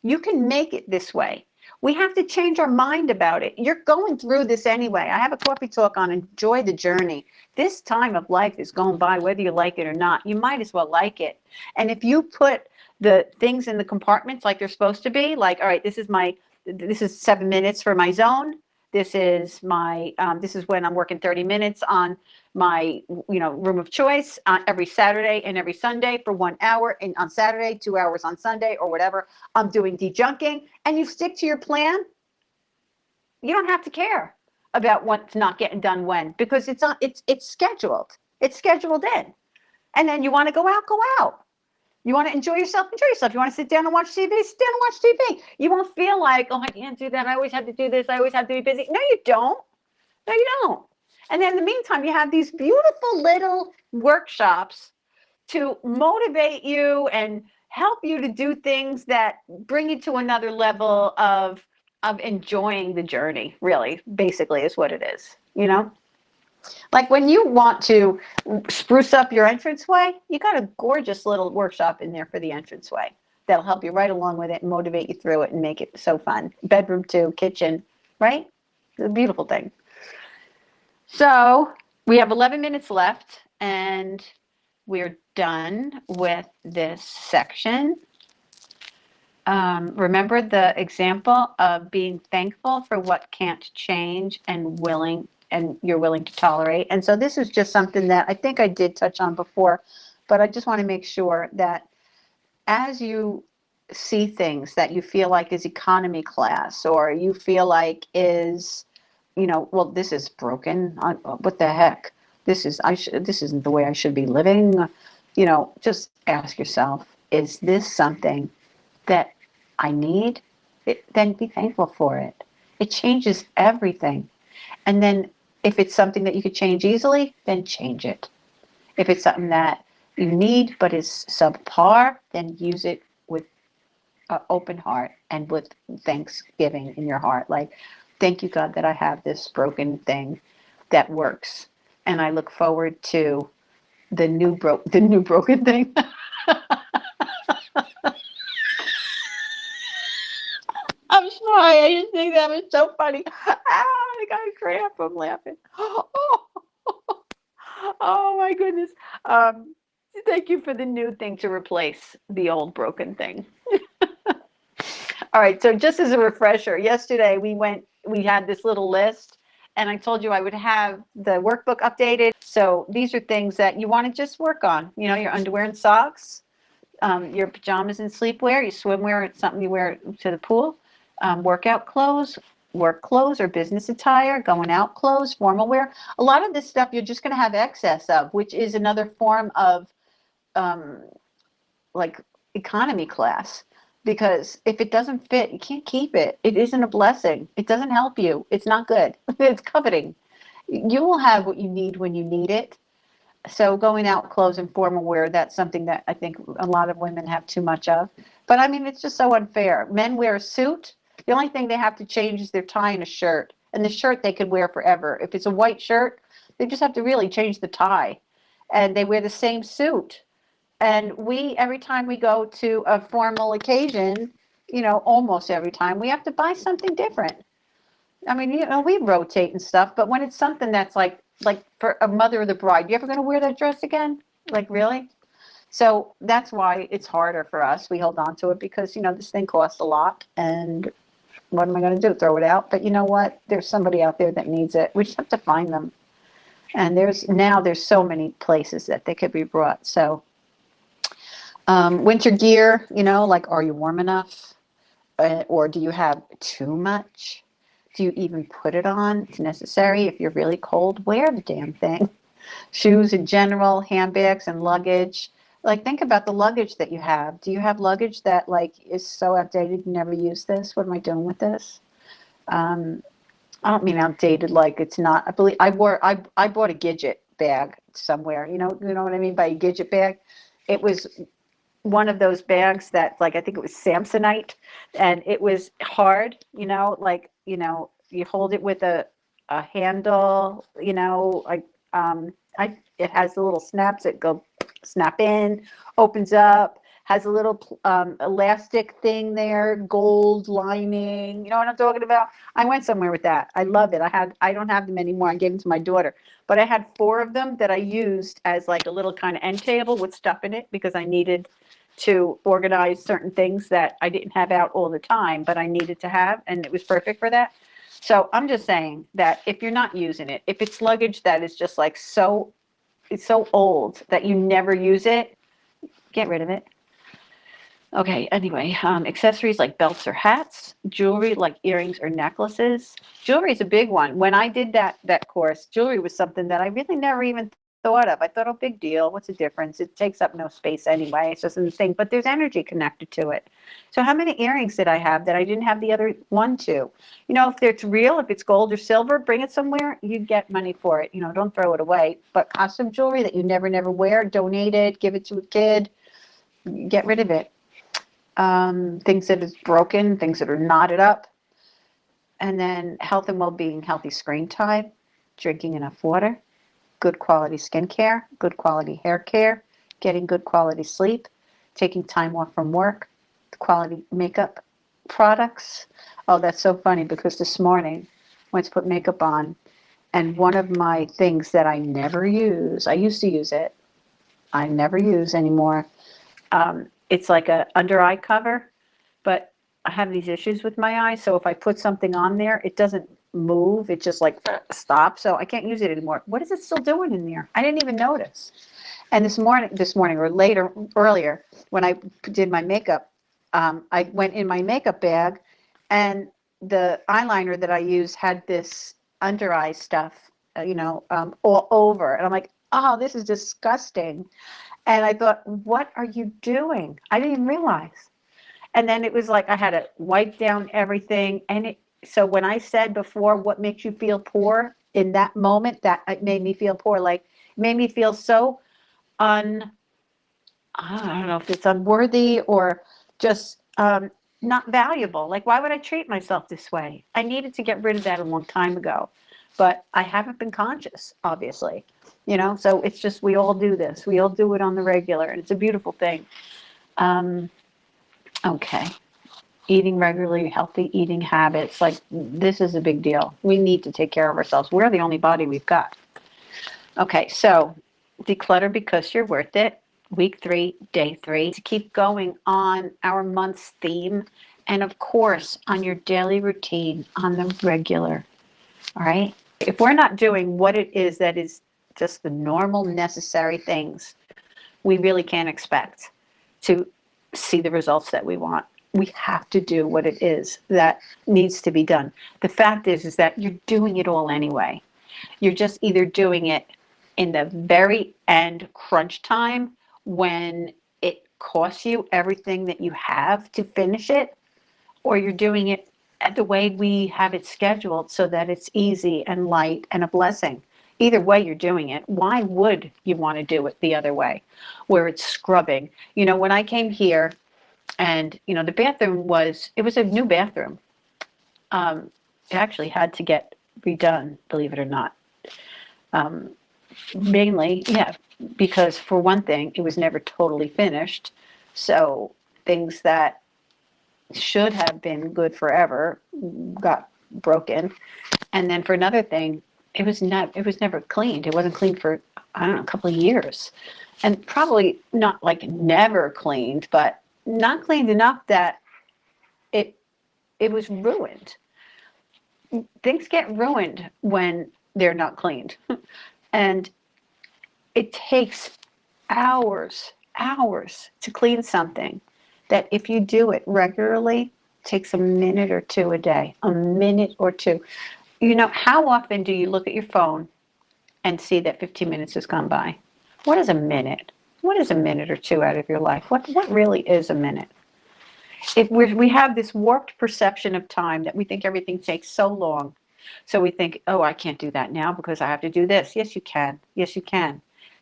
You can make it this way. We have to change our mind about it. You're going through this anyway. I have a coffee talk on enjoy the journey. This time of life is going by whether you like it or not. You might as well like it. And if you put the things in the compartments like they're supposed to be, like, all right, this is 7 minutes for my zone. This is this is when I'm working 30 minutes on my room of choice every Saturday and every Sunday for 1 hour, and on Saturday 2 hours on Sunday or whatever. I'm doing de-junking, and you stick to your plan. You don't have to care about what's not getting done when, because it's scheduled. It's scheduled in. And then you want to go out, go out. You want to enjoy yourself, enjoy yourself. You want to sit down and watch TV, sit down and watch TV. You won't feel like, oh, I can't do that. I always have to do this. I always have to be busy. No, you don't. No, you don't. And then in the meantime, you have these beautiful little workshops to motivate you and help you to do things that bring you to another level of enjoying the journey, really, basically is what it is, Like when you want to spruce up your entranceway, you got a gorgeous little workshop in there for the entranceway that'll help you right along with it and motivate you through it and make it so fun. Bedroom too, kitchen, right? It's a beautiful thing. So we have 11 minutes left and we're done with this section. Remember the example of being thankful for what can't change and you're willing to tolerate. And so this is just something that I think I did touch on before, but I just want to make sure that as you see things that you feel like is economy class, or you feel like is, well, this is broken. What the heck? This isn't the way I should be living. Just ask yourself, is this something that I need? Then be thankful for it. It changes everything. And then if it's something that you could change easily, then change it. If it's something that you need but is subpar, then use it with an open heart and with thanksgiving in your heart. Like, thank you, God, that I have this broken thing that works. And I look forward to the new broken thing. I'm sorry. I just think that was so funny. I got a cramp from laughing. Oh my goodness. Thank you for the new thing to replace the old broken thing. All right. So just as a refresher, yesterday we had this little list, and I told you I would have the workbook updated. So these are things that you want to just work on. Your underwear and socks, your pajamas and sleepwear, your swimwear, it's something you wear to the pool, workout clothes, work clothes or business attire, going out clothes, formal wear. A lot of this stuff you're just going to have excess of, which is another form of like economy class. because if it doesn't fit, you can't keep it. It isn't a blessing. It doesn't help you. It's not good. It's coveting. You will have what you need when you need it. So going out clothes and formal wear, that's something that I think a lot of women have too much of. But I mean, it's just so unfair. Men wear a suit. The only thing they have to change is their tie and a shirt. And the shirt they could wear forever. If it's a white shirt, they just have to really change the tie. And they wear the same suit. And we, every time we go to a formal occasion, almost every time, we have to buy something different. I mean, we rotate and stuff, but when it's something that's like for a mother of the bride, you ever going to wear that dress again? Like, really? So that's why it's harder for us. We hold on to it because, this thing costs a lot. And what am I going to do? Throw it out? But you know what? There's somebody out there that needs it. We just have to find them. And there's so many places that they could be brought. So winter gear, like, are you warm enough? Or do you have too much? Do you even put it on? It's necessary. If you're really cold, wear the damn thing. Shoes in general, handbags and luggage. Like, think about the luggage that you have. Do you have luggage that like is so outdated you never use this? What am I doing with this? Um, I don't mean outdated like it's not. I bought a Gidget bag somewhere. You know what I mean by a Gidget bag? It was one of those bags that like I think it was Samsonite, and it was hard, like you hold it with a handle, like I it has the little snaps that go snap in, opens up, has a little elastic thing there, gold lining. You know what I'm talking about? I went somewhere with that. I love it. I don't have them anymore. I gave them to my daughter, but I had 4 of them that I used as like a little kind of end table with stuff in it because I needed to organize certain things that I didn't have out all the time, but I needed to have, and it was perfect for that. So I'm just saying that if you're not using it, if it's luggage that is just like it's so old that you never use it, get rid of it. Okay, anyway, accessories like belts or hats, jewelry like earrings or necklaces. Jewelry is a big one. When I did that course, jewelry was something that I really never even thought of. I thought, oh, big deal. What's the difference? It takes up no space anyway. It's just a thing, but there's energy connected to it. So how many earrings did I have that I didn't have the other one to? If it's real, if it's gold or silver, bring it somewhere. You get money for it. Don't throw it away. But custom jewelry that you never wear, donate it, give it to a kid, get rid of it. Things that is broken, things that are knotted up. And then health and well-being, healthy screen time, drinking enough water, good quality skincare, good quality hair care, getting good quality sleep, taking time off from work, quality makeup products. Oh, that's so funny because this morning I went to put makeup on, and one of my things that I never use, I used to use it, I never use anymore. It's like a under eye cover, but I have these issues with my eyes. So if I put something on there, it doesn't move. It just like stops. So I can't use it anymore. What is it still doing in there? I didn't even notice. And this morning or earlier, when I did my makeup, I went in my makeup bag, and the eyeliner that I use had this under eye stuff, all over. And I'm like, oh, this is disgusting. And I thought, what are you doing? I didn't even realize. And then it was like I had to wipe down everything. So when I said before, what makes you feel poor in that moment, that it made me feel poor. Like, it made me feel so I don't know if it's unworthy or just not valuable. Like, why would I treat myself this way? I needed to get rid of that a long time ago, but I haven't been conscious, obviously. So it's just, we all do this. We all do it on the regular, and it's a beautiful thing. Okay. Eating regularly, healthy eating habits. Like, this is a big deal. We need to take care of ourselves. We're the only body we've got. Okay, so declutter because you're worth it. Week 3, day 3. To keep going on our month's theme, and of course, on your daily routine, on the regular. All right? If we're not doing what it is that is just the normal, necessary things, we really can't expect to see the results that we want. We have to do what it is that needs to be done. The fact is that you're doing it all anyway. You're just either doing it in the very end crunch time when it cost you everything that you have to finish it, or you're doing it the way we have it scheduled so that it's easy and light and a blessing. Either way you're doing it. Why would you want to do it the other way, where it's scrubbing? When I came here, and the bathroom it was a new bathroom. It actually had to get redone, believe it or not. Mainly, yeah, because for one thing, it was never totally finished. So things that should have been good forever got broken. And then for another thing, it was never cleaned. It wasn't cleaned for, I don't know, a couple of years. And probably not like never cleaned, but not cleaned enough that it was ruined. Things get ruined when they're not cleaned. And it takes hours to clean something that if you do it regularly, takes a minute or two a day, a minute or two. How often do you look at your phone and see that 15 minutes has gone by? What is a minute? What is a minute or two out of your life? What really is a minute? We have this warped perception of time that we think everything takes so long. So we think, oh, I can't do that now because I have to do this. Yes, you can. Yes, you can.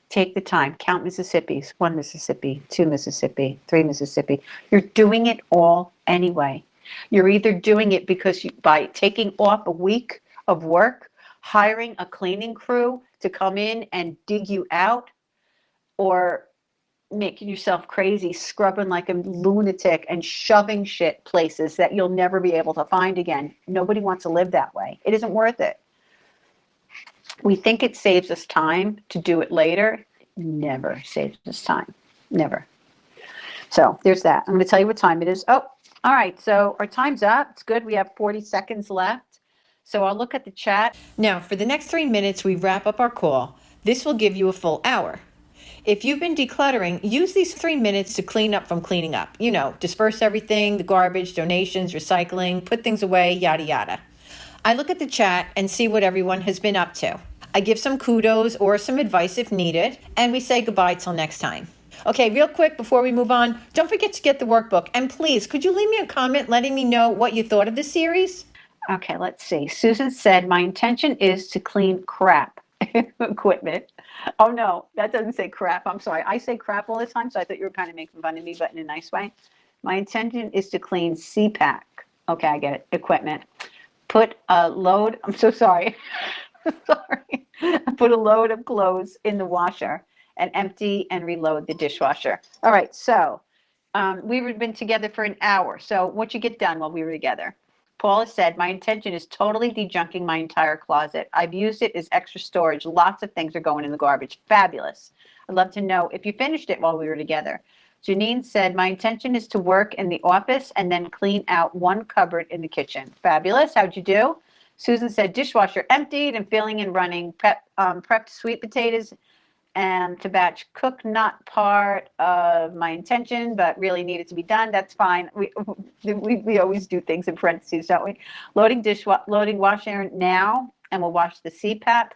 Take the time. Count Mississippis. 1 Mississippi, 2 Mississippi, 3 Mississippi. You're doing it all anyway. You're either doing it because by taking off a week of work, hiring a cleaning crew to come in and dig you out, or making yourself crazy, scrubbing like a lunatic and shoving shit places that you'll never be able to find again. Nobody wants to live that way. It isn't worth it. We think it saves us time to do it later. Never saves us time. Never. So there's that. I'm going to tell you what time it is. Oh, all right. So our time's up. It's good. We have 40 seconds left. So I'll look at the chat. Now, for the next 3 minutes, we wrap up our call. This will give you a full hour. If you've been decluttering, use these 3 minutes to clean up from cleaning up. Disperse everything, the garbage, donations, recycling, put things away, yada, yada. I look at the chat and see what everyone has been up to. I give some kudos or some advice if needed, and we say goodbye till next time. Okay, real quick before we move on, don't forget to get the workbook. And please, could you leave me a comment letting me know what you thought of the series? Okay, let's see. Susan said, my intention is to clean crap equipment. Oh, no, that doesn't say crap. I'm sorry. I say crap all the time, so I thought you were kind of making fun of me, but in a nice way. My intention is to clean CPAC. Okay, I get it. Equipment. Put a load, I'm so sorry. Sorry. Put a load of clothes in the washer and empty and reload the dishwasher. All right, so we've been together for an hour. So what'd you get done while we were together? Paula said, my intention is totally dejunking my entire closet. I've used it as extra storage. Lots of things are going in the garbage. Fabulous. I'd love to know if you finished it while we were together. Janine said, my intention is to work in the office and then clean out one cupboard in the kitchen. Fabulous. How'd you do? Susan said, dishwasher emptied and filling and running. Prepped sweet potatoes and to batch cook, not part of my intention, but really needed to be done. That's fine. We always do things in parentheses, don't we? Loading washer now, and we'll wash the CPAP.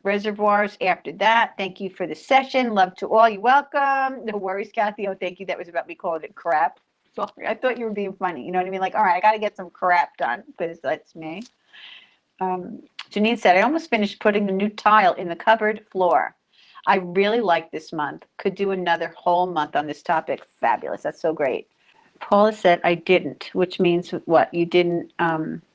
Reservoirs after that. Thank you for the session. Love to all. You're welcome. No worries, Kathy. Oh, thank you. That was about me calling it crap. Sorry. I thought you were being funny. You know what I mean? Like, all right, I got to get some crap done because that's me. Janine said, I almost finished putting the new tile in the cupboard floor. I really like this month. Could do another whole month on this topic. Fabulous. That's so great. Paula said, I didn't, which means what? You didn't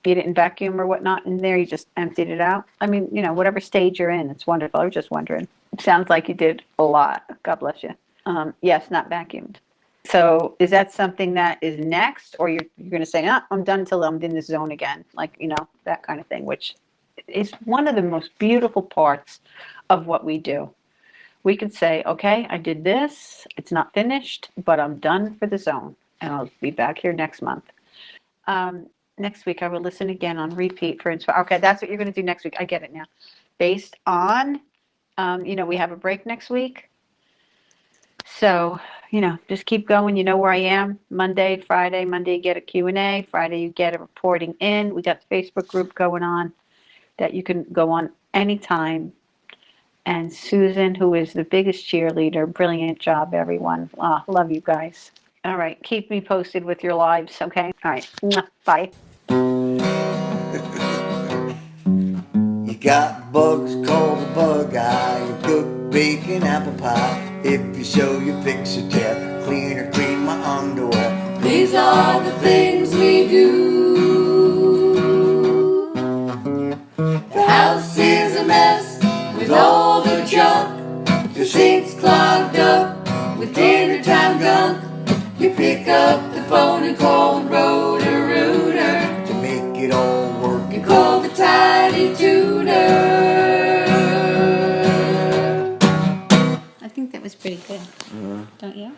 vacuum or whatnot in there? You just emptied it out? I mean, whatever stage you're in, it's wonderful. I was just wondering. It sounds like you did a lot. God bless you. Yes, not vacuumed. So is that something that is next, or you're going to say, no, I'm done until I'm in this zone again, like, that kind of thing, which is one of the most beautiful parts of what we do. We could say, okay, I did this, it's not finished, but I'm done for the zone, and I'll be back here next month. Next week, I will listen again on repeat for inspiration. Okay, that's what you're going to do next week. I get it now. Based on, we have a break next week. So, just keep going. You know where I am. Monday, Friday. Monday, you get a Q&A. Friday, you get a reporting in. We got the Facebook group going on that you can go on anytime. and Susan, who is the biggest cheerleader. Brilliant job, everyone. Love you guys. All right, keep me posted with your lives, okay? All right, mwah, bye. You got bugs called a bug eye. You cook bacon, apple pie. If you show you fix or tear, clean or clean my underwear. These are the things we do. The house is a mess with all the junk. The sink's clogged up with dinner time gunk. You pick up the phone and call Roto-Rooter to make it all work. You call the Tidy Tutor. I think that was pretty good, don't you?